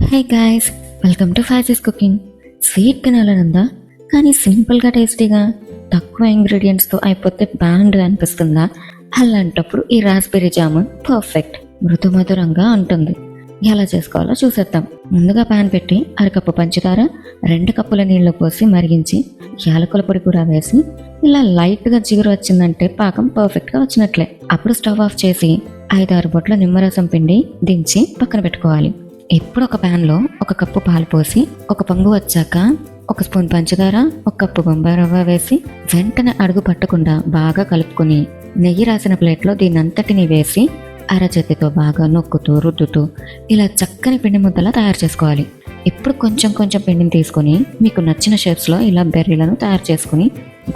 Hey guys, welcome to Fazi's Cooking. Sweet తినాలనుందా, కానీ సింపుల్గా టేస్టీగా తక్కువ ఇంగ్రీడియంట్స్తో అయిపోతే బాగుండు అనిపిస్తుందా? అలాంటప్పుడు ఈ రాస్బెర్రీ జామున్ పర్ఫెక్ట్. మృదుమధురంగా ఉంటుంది. ఎలా చేసుకోవాలో చూసేద్దాం. ముందుగా పాన్ పెట్టి అరకప్పు పంచదార, 2 కప్పుల నీళ్లు పోసి మరిగించి యాలకుల పొడి కూడా వేసి ఇలా లైట్గా జిగురు వచ్చిందంటే పాకం పర్ఫెక్ట్గా వచ్చినట్లే. అప్పుడు స్టవ్ ఆఫ్ చేసి 5-6 బొట్ల నిమ్మరసం పిండి దించి పక్కన పెట్టుకోవాలి. ఇప్పుడు ఒక ప్యాన్లో 1 కప్పు పాలు పోసి 1 పొంగు వచ్చాక 1 స్పూన్ పంచదార, 1 కప్పు బొంబాయి రవ్వ వేసి వెంటనే అడుగు పట్టకుండా బాగా కలుపుకొని నెయ్యి రాసిన ప్లేట్లో దీనంతటిని వేసి అరచేతితో బాగా నొక్కుతూ రుద్దుతూ ఇలా చక్కని పిండి ముద్దలా తయారు చేసుకోవాలి. ఇప్పుడు కొంచెం కొంచెం పిండిని తీసుకొని మీకు నచ్చిన షేప్స్లో ఇలా బెర్రీలను తయారు చేసుకుని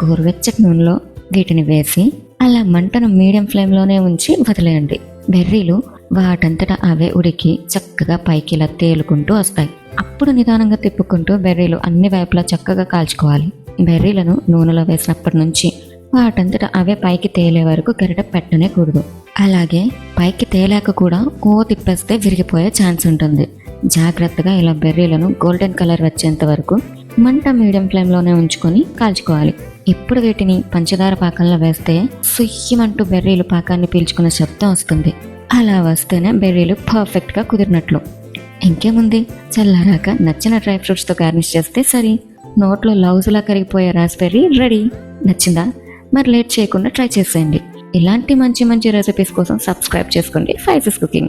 గోరువెచ్చటి నూనెలో వీటిని వేసి అలా మంటను మీడియం ఫ్లేమ్లోనే ఉంచి వదిలేయండి. బెర్రీలు వాటంతటా అవే ఉడికి చక్కగా పైకి ఇలా తేలుకుంటూ వస్తాయి. అప్పుడు నిదానంగా తిప్పుకుంటూ బెర్రీలు అన్ని వైపులా చక్కగా కాల్చుకోవాలి. బెర్రీలను నూనెలో వేసినప్పటి నుంచి వాటంతటా అవే పైకి తేలే వరకు గరిట పెట్టనే కూడదు. అలాగే పైకి తేలాక కూడా తిప్పేస్తే విరిగిపోయే ఛాన్స్ ఉంటుంది. జాగ్రత్తగా ఇలా బెర్రీలను గోల్డెన్ కలర్ వచ్చేంత వరకు మంట మీడియం ఫ్లేమ్లోనే ఉంచుకొని కాల్చుకోవాలి. ఇప్పుడు వీటిని పంచదార పాకంలో వేస్తే సుయ్యమంటూ బెర్రీలు పాకాన్ని పీల్చుకునే శబ్దం వస్తుంది. అలా వస్తేనే బెర్రీలు పర్ఫెక్ట్గా కుదిరినట్లు. ఇంకేముంది, చల్లారాక నచ్చిన డ్రై ఫ్రూట్స్తో గార్నిష్ చేస్తే సరి. నోట్లో లౌజులా కరిగిపోయే రాస్బెర్రీ రెడీ. నచ్చిందా? మరి లేట్ చేయకుండా ట్రై చేసేయండి. ఇలాంటి మంచి మంచి రెసిపీస్ కోసం సబ్స్క్రైబ్ చేసుకోండి ఫాజీస్ కుకింగ్.